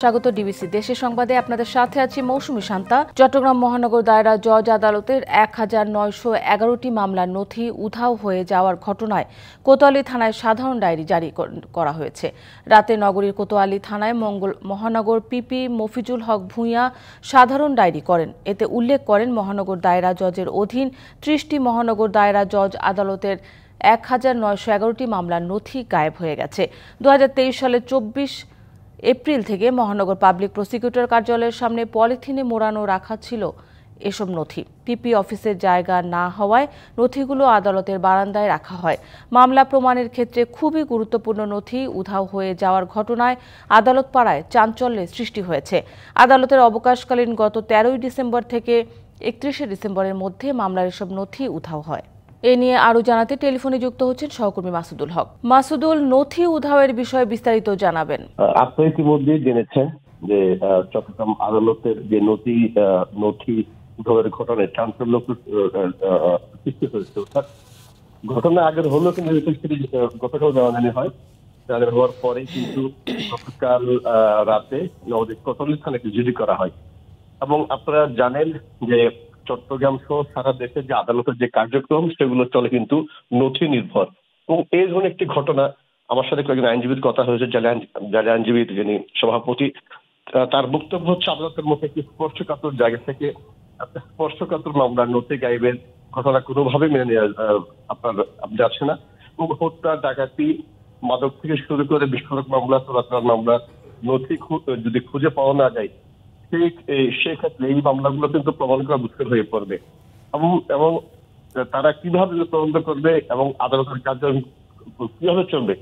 স্বাগত ডিবিসি দেশের সংবাদে আপনাদের সাথে আছি মৌসুমী শান্তা। চট্টগ্রাম মহানগর দায়রা জজ আদালতের ১,৯১১টি মামলার নথি উধাও হয়ে যাওয়ার ঘটনায় কোতোয়ালি থানায় সাধারণ ডায়েরি জারি করা হয়েছে। রাতে নগরীর কোতোয়ালি থানায় মহানগর পিপি মফিজুল হক ভূঁইয়া সাধারণ ডায়েরি করেন। এতে উল্লেখ করেন মহানগর দায়রা জজের অধীন ৩০টি মহানগর দায়রা জজ আদালতের ১,৯১১টি মামলার নথি গায়েব হয়ে গেছে। ২০২৩ সালের ২৪ এপ্রিল থেকে মহানগর পাবলিক প্রসিকিউটর কার্যালয়ের সামনে পলিথিনে মোড়ানো রাখা ছিল এসব নথি। পিপি অফিসের জায়গা না হওয়ায় নথিগুলো আদালতের বারান্দায় রাখা হয়। মামলা প্রমাণের ক্ষেত্রে খুবই গুরুত্বপূর্ণ নথি উধাও হয়ে যাওয়ার ঘটনায় আদালত পাড়ায় চাঞ্চল্যের সৃষ্টি হয়েছে। আদালতের অবকাশকালীন গত ১৩ ডিসেম্বর থেকে ৩১ ডিসেম্বরের মধ্যে মামলার এসব নথি উধাও হয়। এ নিয়ে আরো জানাতে টেলিফোনে যুক্ত হচ্ছেন সহকর্মী মাসুদুল হক। মাসুদুল, নথি উধাওয়ের বিষয়ে বিস্তারিত জানাবেন। আপনি ইতিমধ্যে জেনেছেন যে চট্টগ্রাম আদালতের যে নথি উধাওয়ের ঘটনায় চাঞ্চল্যকর সৃষ্টি হয়েছে। অর্থাৎ ঘটনা আগের হলেও কিন্তু গতকাল জানানো হয়। জানানো হওয়ার পরে কিন্তু গতকাল রাতে নগরীর কোতোয়ালি থানাকে জিডি করা হয়। এবং আপনারা জানেন যে চট্টগ্রাম সহ সারা দেশে যে আদালতের যে কার্যক্রম সেগুলো চলে কিন্তু নথি নির্ভর। এবং এই ধরনের একটি ঘটনা আমার সাথে কয়েকজন আইনজীবীর কথা হয়েছে, যারা আইনজীবী যিনি সভাপতি, তার বক্তব্য হচ্ছে আদালতের মুখে একটি স্পর্শকাতর জায়গা থেকে স্পর্শকাতর মামলার নথি গায়েবের ঘটনা কোনোভাবে মেনে নেওয়া আপনার যাচ্ছে না। এবং হত্যা, ডাকাতি, মাদক থেকে শুরু করে বিস্ফোরক মামলা, চোরাচালান মামলা নথি যদি খুঁজে পাওয়া না যায় সেক্ষেত্রে এই মামলাগুলো কিন্তু প্রমাণ করা মুশকিল হয়ে পড়বে। এবং তারা কিভাবে তদন্ত করবে এবং আদালতের কার্যক্রম কিভাবে চলবে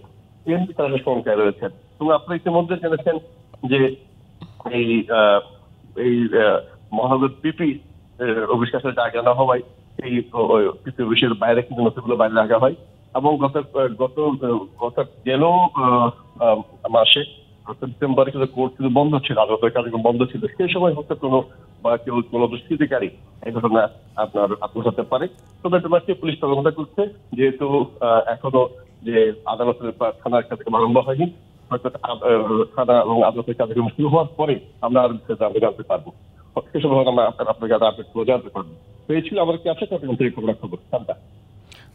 এর তারা শঙ্কায় রয়েছেন। এবং আপনারা ইতিমধ্যে জেনেছেন যে এই মহানগর পিপি অফিসের জায়গা না হওয়ায় এই পিপি অফিসের বাইরে কিন্তু নথিগুলো বাইরে রাখা হয়। এবং গত গেল মাসে ডিসেম্বরে কিন্তু কোর্ট কিন্তু বন্ধ ছিল, আদালতের কার্যক্রম বন্ধ ছিল। সেই সময় হচ্ছে কোনো দুষ্কৃতিকারী এই ঘটনা আপনার আত্মসাতে পারে। তবে তোমাকে পুলিশ তদন্ত করছে, যেহেতু এখনো যে আদালতের থানার কার্যক্রম আরম্ভ হয়নি, হয়তো থানা এবং আদালতের কার্যক্রম শুরু হওয়ার পরে আমরা আর জানতে পারবো। সে সময় আমরা আপনাকে আপডেট জানতে পারবো। তো এই ছিল আমার কাছে চট্টগ্রাম থেকে খবর।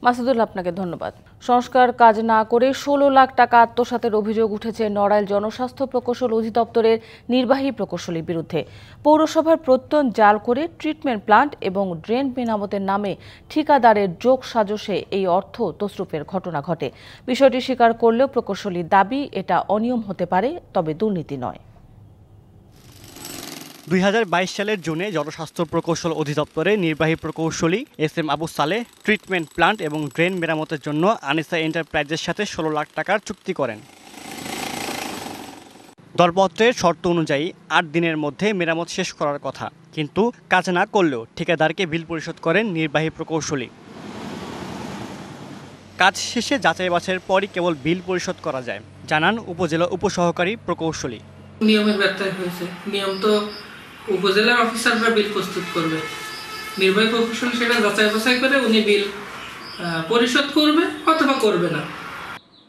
মাসুদুল, আপনাকে ধন্যবাদ। সংস্কার কাজ না করে ১৬ লাখ টাকা আত্মসাতের অভিযোগ উঠেছে নড়াইল জনস্বাস্থ্য প্রকৌশল অধিদপ্তরের নির্বাহী প্রকৌশলীর বিরুদ্ধে। পৌরসভার প্রত্যয়ন জাল করে ট্রিটমেন্ট প্লান্ট এবং ড্রেন মেরামতের নামে ঠিকাদারের যোগ সাজশে এই অর্থ তছরুপের ঘটনা ঘটে। বিষয়টি স্বীকার করলেও প্রকৌশলীর দাবি এটা অনিয়ম হতে পারে, তবে দুর্নীতি নয়। ২০২২ সালের জুনে জনস্বাস্থ্য প্রকৌশল অধিদপ্তরের নির্বাহী প্রকৌশলী SM. Abu Saleh treatment plant এবং ড্রেন মেরামতের জন্য আনিসা এন্টারপ্রাইজের সাথে ১৬ লাখ টাকার চুক্তি করেন। দরপত্রের শর্ত অনুযায়ী ৮ দিনের মধ্যে মেরামত শেষ করার কথা, কিন্তু কাজ না করলেও ঠিকাদারকে বিল পরিশোধ করেন নির্বাহী প্রকৌশলী। কাজ শেষে যাচাই বাছাইয়ের পরই কেবল বিল পরিশোধ করা যায়, জানান উপজেলা উপসহকারী প্রকৌশলী। নিয়মের ব্যত্যয় হয়েছে। নিয়ম তো উপজেলার অফিসাররা বিল প্রস্তুত করবে, নির্বাহী প্রকৌশলী সেটা যাচাই বাছাই করে উনি বিল পরিশোধ করবে অথবা করবে না।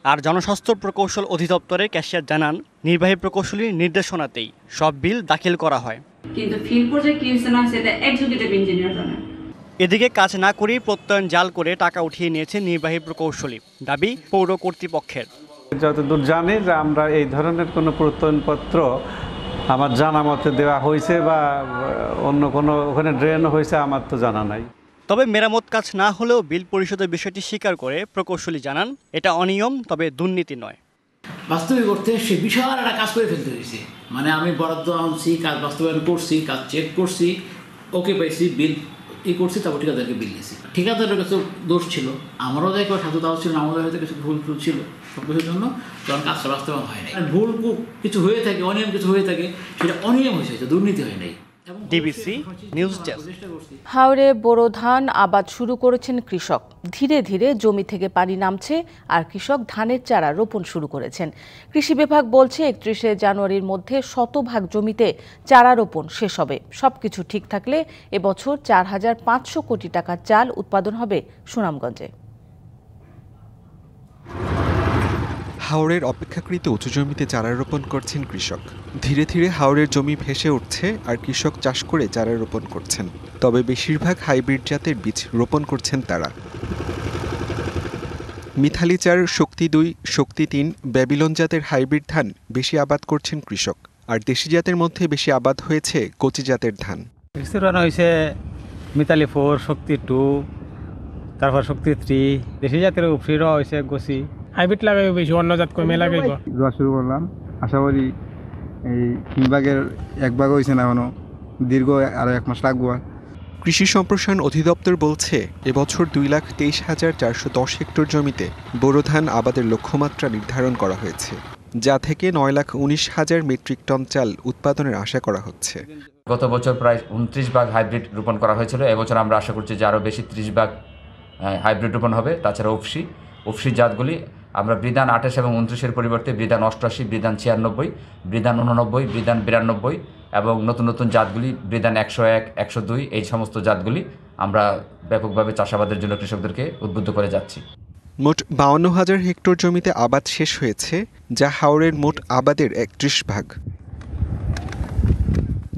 আর জনস্বাস্থ্য প্রকৌশল অধিদপ্তরের ক্যাশিয়ার জানান, নির্বাহী প্রকৌশলীর নির্দেশনাতেই সব বিল দাখিল করা হয়, কিন্তু ফিল্ড পর্যায়ে কি হচ্ছে না সেটা এক্সিকিউটিভ ইঞ্জিনিয়ার জানেন। এদিকে কাজ না করেই প্রত্যয়ন জাল করে টাকা উঠিয়ে নিয়েছে নির্বাহী প্রকৌশলী, দাবি পৌর কর্তৃপক্ষের। যতদূর জানি যে আমরা এই ধরনের কোনো প্রত্যয়নপত্র আমার জানা মতে দেওয়া হয়েছে বা অন্য কোনো ওখানে ড্রেন হয়েছে আমার তো জানা নাই। তবে মেরামত কাজ না হলেও বিল পরিশোধের বিষয়টি স্বীকার করে প্রকৌশলী জানান, এটা অনিয়ম, তবে দুর্নীতি নয়। বাস্তবিক অর্থে সে বিশাল একটা কাজ করে ফেলতে হয়েছে। মানে আমি বরাদ্দ আনছি, কাজ বাস্তবায়ন করছি, কাজ চেক করছি, ওকে পাইছি, বিল করছি, তারপর ঠিকাদারকে বিল দিয়েছি। ঠিকাদারের কাছে দোষ ছিল, আমারও দেখো সাধু দাও ছিল, আমাদের হয়তো কিছু ভুল ছিল, সব কিছুর জন্য যখন কাজটা বাস্তবায়ন হয় নাই। ভুল কিছু হয়ে থাকে, অনিয়ম কিছু হয়ে থাকে, সেটা অনিয়ম হয়েছে, দুর্নীতি হয় নাই। DBC news desk. হাওরে বোরো ধান আবাদ শুরু করেছেন কৃষক। ধীরে ধীরে জমি থেকে পানি নামছে আর কৃষক ধানের চারা রোপণ শুরু করেছেন। কৃষি বিভাগ বলছে ৩১ জানুয়ারির মধ্যে ১০০% জমিতে চারা রোপণ শেষ হবে। সবকিছু ঠিক থাকলে এবছর ৪,৫০০ কোটি টাকার চাল উৎপাদন হবে সুনামগঞ্জে। হাওরের অপেক্ষাকৃত উঁচু জমিতে চারা রোপণ করছেন কৃষক। ধীরে ধীরে হাওরের জমি ভেসে উঠছে আর কৃষক চাষ করে চারা রোপণ করছেন। তবে বেশিরভাগ হাইব্রিড জাতের বীজ রোপণ করছেন তারা। মিথালি ৪, শক্তি ২, শক্তি ৩, ব্যাবিলন জাতের হাইব্রিড ধান বেশি আবাদ করছেন কৃষক। আর দেশি জাতের মধ্যে বেশি আবাদ হয়েছে কচি জাতের ধান। হয়েছে মিতালি 4, শক্তি 2, তারপর শক্তি 3, দেশি জাতের উপসিরও হয়েছে গছি। হাইব্রিড লাগাইব বেশি, অন্য জাত কমে লাগাইব। রোয়া শুরু করলাম, আশা করি এই 3 ভাগের 1 ভাগ হয়েছে না, এখনো দীর্ঘ আরও 1 মাস লাগবো। কৃষি সম্প্রসারণ অধিদপ্তর বলছে এবছর 2,23,410 হেক্টর জমিতে বোরো ধান আবাদের লক্ষ্যমাত্রা নির্ধারণ করা হয়েছে, যা থেকে 9,19,000 মেট্রিক টন চাল উৎপাদনের আশা করা হচ্ছে। গত বছর প্রায় 29 ভাগ হাইব্রিড রোপণ করা হয়েছিল। এবছর আমরা আশা করছি যে আরও বেশি 30 ভাগ হাইব্রিড রোপণ হবে। তাছাড়া উফসি জাতগুলি আমরা বৃদান 28 এবং 29-এর পরিবর্তে বৃদান 88, বৃদান 96, বৃদান 89, বৃদান 92 এবং নতুন নতুন জাতগুলি বৃদান 101, 102 এই সমস্ত জাতগুলি আমরা ব্যাপকভাবে চাষাবাদের জন্য কৃষকদেরকে উদ্বুদ্ধ করে যাচ্ছি। মোট 52,000 হেক্টর জমিতে আবাদ শেষ হয়েছে, যা হাওরের মোট আবাদের 31 ভাগ।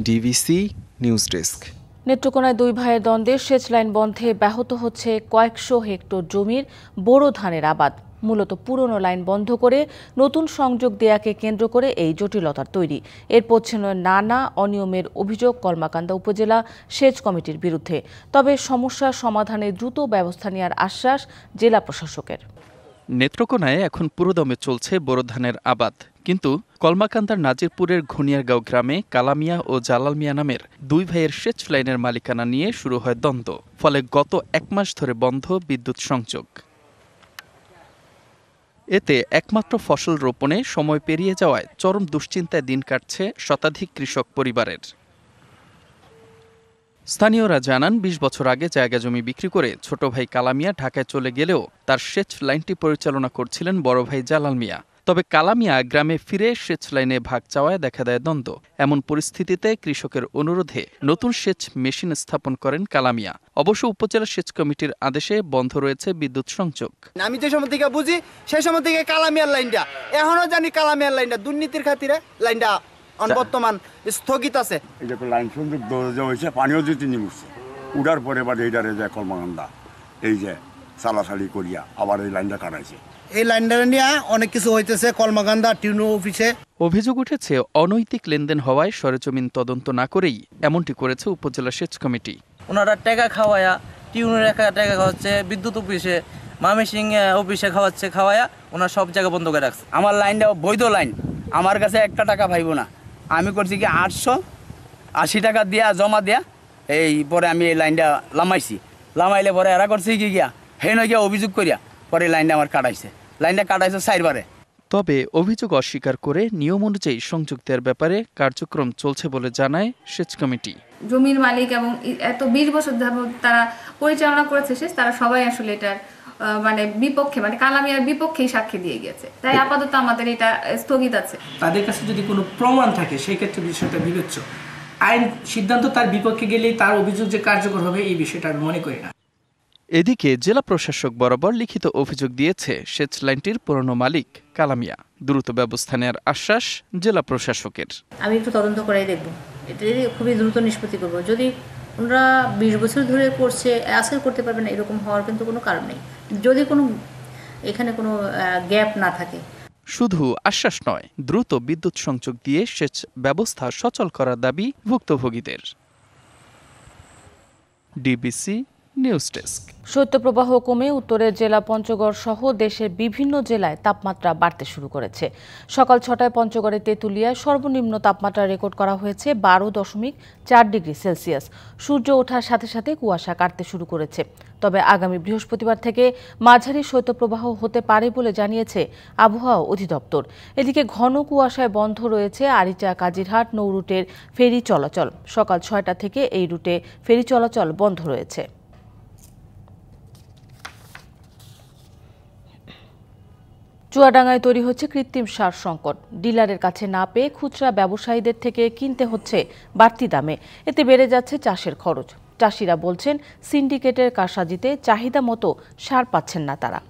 DVC news desk. নেত্রকোনায় 2 ভাইয়ের দ্বন্দ্বে সেচ লাইন বন্ধে ব্যাহত হচ্ছে কয়েকশো হেক্টর জমির বোরো ধানের আবাদ। মূলত পুরনো লাইন বন্ধ করে নতুন সংযোগ দেয়াকে কেন্দ্র করে এই জটিলতার তৈরি। এরপর ছিল নানা অনিয়মের অভিযোগ কলমাকান্দা উপজেলা সেচ কমিটির বিরুদ্ধে। তবে সমস্যার সমাধানে দ্রুত ব্যবস্থা নেওয়ার আশ্বাস জেলা প্রশাসকের। নেত্রকোনায় এখন পুরোদমে চলছে বোরো ধানের আবাদ, কিন্তু কলমাকান্দার নাজিরপুরের ঘুনিয়ারগাঁও গ্রামে কালামিয়া ও জালাল মিয়া নামের 2 ভাইয়ের সেচ লাইনের মালিকানা নিয়ে শুরু হয় দ্বন্দ্ব। ফলে গত 1 মাস ধরে বন্ধ বিদ্যুৎ সংযোগ। এতে একমাত্র ফসল রোপণে সময় পেরিয়ে যাওয়ায় চরম দুশ্চিন্তায় দিন কাটছে শতাধিক কৃষক পরিবারের। স্থানীয়রা জানান 20 বছর আগে জায়গা জমি বিক্রি করে ছোট ভাই কালামিয়া ঢাকায় চলে গেলেও তার সেচ লাইনটি পরিচালনা করছিলেন বড় ভাই জালাল মিয়া। তবে কালামিয়া গ্রামে ফিরে সেচ লাইনে ভাগ চাওয়ায় দেখা দেয় দ্বন্দ্ব। এমন পরিস্থিতিতে কৃষকের অনুরোধে নতুন সেচ মেশিন স্থাপন করেন কালামিয়া। অবশ্য উপজেলা সেচ কমিটির আদেশে বন্ধ রয়েছে বিদ্যুৎ সংযোগ। আমি যে সময় থেকে বুঝি সেই সময় থেকে কালামিয়ার লাইনটা এখনো জানি, কালামিয়ার লাইনটা দুর্নীতির খাতিরে লাইনটা বর্তমান স্থগিত আছে। এই যে লাইন সংযোগ হয়েছে, পানিও যদি নিমুছে উড়ার পরে বাদে এইটারে যে কলমাকান্দা এই যে চালাচালি করিয়া আবার এই লাইনটা কাটাইছে। এই লাইনটা নিয়ে অনেক কিছু হইতেছে কলমাকান্দা টিউনো অফিসে। অভিযোগ উঠেছে অনৈতিক লেনদেন হওয়ায় সরেজমিন তদন্ত না করেই এমনটি করেছে উপজেলা সেচ কমিটি। ওনারা টাকা খাওয়ায়া, টিউনের টাকা খাওয়াচ্ছে, বিদ্যুৎ অফিসে, মামিসিং অফিসে খাওয়ায়া ওনার সব জায়গা বন্ধ করে রাখছে। আমার লাইনটা বৈধ লাইন, আমার কাছে 1 টাকা পাইব না। আমি করছি কি 880 টাকা দিয়া জমা দেয়া, এই পরে আমি এই লাইনটা লামাইলে পরে এরা করছে কি গিয়া হে নয় গিয়া অভিযোগ করিয়া পরে লাইনটা আমার কাটাইছে 4 বারে। তবে অভিযোগ অস্বীকার করে নিয়ম অনুযায়ী সংযোগ দেওয়ার ব্যাপারে কার্যক্রম চলছে বলে জানায় সেচ কমিটি। জমির মালিক এবং এত 20 বছর তারা পরিচালনা করেছে তারা সবাই আসলে এটার বিপক্ষে, কালামিয়ার বিপক্ষেই সাক্ষী দিয়ে গেছে। তাই আপাতত আমাদের এটা স্থগিত আছে। তাদের কাছে যদি কোনো প্রমাণ থাকে সেই ক্ষেত্রে বিষয়টা বিবেচ্য। আইন সিদ্ধান্ত তার বিপক্ষে গেলেই তার অভিযোগ যে কার্যকর হবে এই বিষয়টা আমি মনে করি না। এদিকে জেলা প্রশাসক বরাবর লিখিত অভিযোগ দিয়েছে সেচ লাইনটির পুরনো মালিক কালামিয়া। দ্রুত ব্যবস্থা নেওয়ার আশ্বাস জেলা প্রশাসকের। আমি একটু তদন্ত করাই দেখব, এটা খুবই দ্রুত নিষ্পত্তি করব। যদি ওনারা 20 বছর ধরে করছে, আজকে করতে পারবে না এরকম হওয়ার কিন্তু কোনো কারণ নেই, যদি এখানে কোনো গ্যাপ না থাকে। শুধু আশ্বাস নয়, দ্রুত বিদ্যুৎ সংযোগ দিয়ে সেচ ব্যবস্থা সচল করার দাবি ভুক্তভোগীদের। DBC news desk. শৈত্যপ্রবাহ কমে উত্তরের জেলা পঞ্চগড় সহ দেশের বিভিন্ন জেলায় তাপমাত্রা বাড়তে শুরু করেছে। সকাল 6টায় পঞ্চগড়ের তেঁতুলিয়ায় সর্বনিম্ন তাপমাত্রা রেকর্ড করা হয়েছে 12.4 ডিগ্রি সেলসিয়াস। সূর্য ওঠার সাথে সাথে কুয়াশা কাটতে শুরু করেছে। তবে আগামী বৃহস্পতিবার থেকে মাঝারি শৈত্যপ্রবাহ হতে পারে বলে জানিয়েছে আবহাওয়া অধিদপ্তর। এদিকে ঘন কুয়াশায় বন্ধ রয়েছে আরিচা কাজিরহাট নৌ রুটের ফেরি চলাচল। সকাল 6টা থেকে এই রুটে ফেরি চলাচল বন্ধ রয়েছে। চুয়াডাঙ্গায় তৈরি হচ্ছে কৃত্রিম সার সংকট। ডিলারের কাছে না পেয়ে খুচরা ব্যবসায়ীদের থেকে কিনতে হচ্ছে বাড়তি দামে। এতে বেড়ে যাচ্ছে চাষের খরচ। চাষিরা বলছেন সিন্ডিকেটের কারসাজিতে চাহিদা মতো সার পাচ্ছেন না তারা।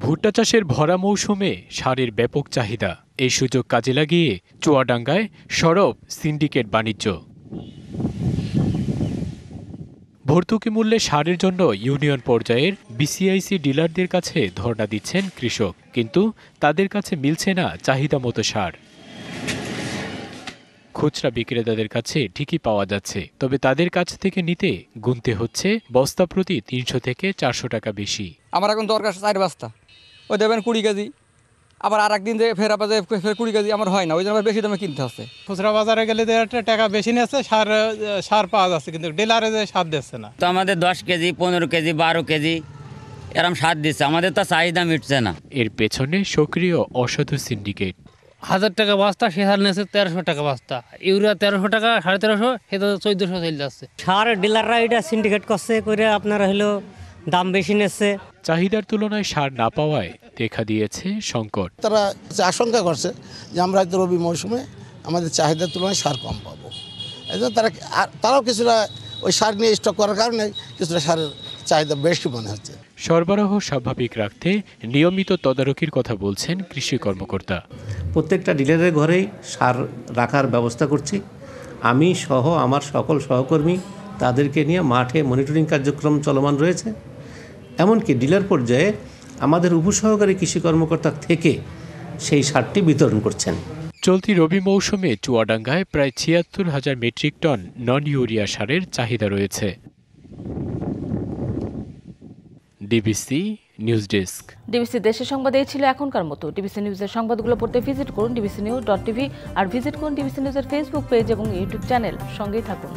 ভুট্টা চাষের ভরা মৌসুমে সারের ব্যাপক চাহিদা। এই সুযোগ কাজে লাগিয়ে চুয়াডাঙ্গায় সরব সিন্ডিকেট বাণিজ্য। ভর্তুকি মূল্যে সারের জন্য ইউনিয়ন পর্যায়ের বিসিআইসি ডিলারদের কাছে ধর্ণা দিচ্ছেন কৃষক, কিন্তু তাদের কাছে মিলছে না চাহিদা মতো সার। খুচরা বিক্রেতাদের কাছে ঠিকই পাওয়া যাচ্ছে, তবে তাদের কাছ থেকে নিতে গুনতে হচ্ছে বস্তা প্রতি 300 থেকে 400 টাকা বেশি। আমার এখন দরকার 4 বস্তা, ওই দেবেন 20 কেজি, আবার আর একদিন যে ফের 20 কেজি আমার হয় না, ওই জন্য বেশি দামে কিনতে হচ্ছে। খুচরা বাজারে গেলে টাকা বেশি নিচ্ছে, সার পাওয়া যাচ্ছে, কিন্তু ডিলারে যে সার দিচ্ছে না। তো আমাদের 10 কেজি 15 কেজি 12 কেজি এরকম সার দিচ্ছে, আমাদের তো চাহিদা মিটছে না। এর পেছনে সক্রিয় অসাধু সিন্ডিকেট। 1000 টাকা বস্তা, সে সার নিয়েছে 1300 টাকা বস্তা, ইউরিয়া 1300 টাকা, 1350, সে তো 1400 চলে যাচ্ছে। সার ডিলাররা এটা সিন্ডিকেট করছে করে আপনারা হলো দাম বেশি নিচ্ছে। চাহিদার তুলনায় সার না পাওয়ায় দেখা দিয়েছে সংকট। তারা আশঙ্কা করছে যে আমরা হয়তো রবি মৌসুমে আমাদের চাহিদার তুলনায় সার কম পাবো, এই জন্য তারাও কিছুটা ওই সার নিয়ে স্টক করার কারণে কিছুটা সারের চাহিদা বেশি মনে হচ্ছে। সরবরাহ স্বাভাবিক রাখতে নিয়মিত তদারকির কথা বলছেন কৃষি কর্মকর্তা। প্রত্যেকটা ডিলারের ঘরেই সার রাখার ব্যবস্থা করছি। আমি সহ আমার সকল সহকর্মী তাদেরকে নিয়ে মাঠে মনিটরিং কার্যক্রম চলমান রয়েছে। এমনকি ডিলার পর্যায়ে আমাদের উপসহকারী কৃষি কর্মকর্তা থেকে সেই সারটি বিতরণ করছেন। চলতি রবি মৌসুমে চুয়াডাঙ্গায় প্রায় ৭৬,০০০ মেট্রিক টন নন ইউরিয়া সারের চাহিদা রয়েছে। DBC news desk. ডিবিসি দেশের সংবাদ এই ছিল এখনকার মতো। ডিবিসি নিউজের সংবাদগুলো পড়তে ভিজিট করুন dbcnews.tv আর ভিজিট করুন ডিবিসি নিউজের ফেসবুক পেজ এবং ইউটিউব চ্যানেল। সঙ্গেই থাকুন।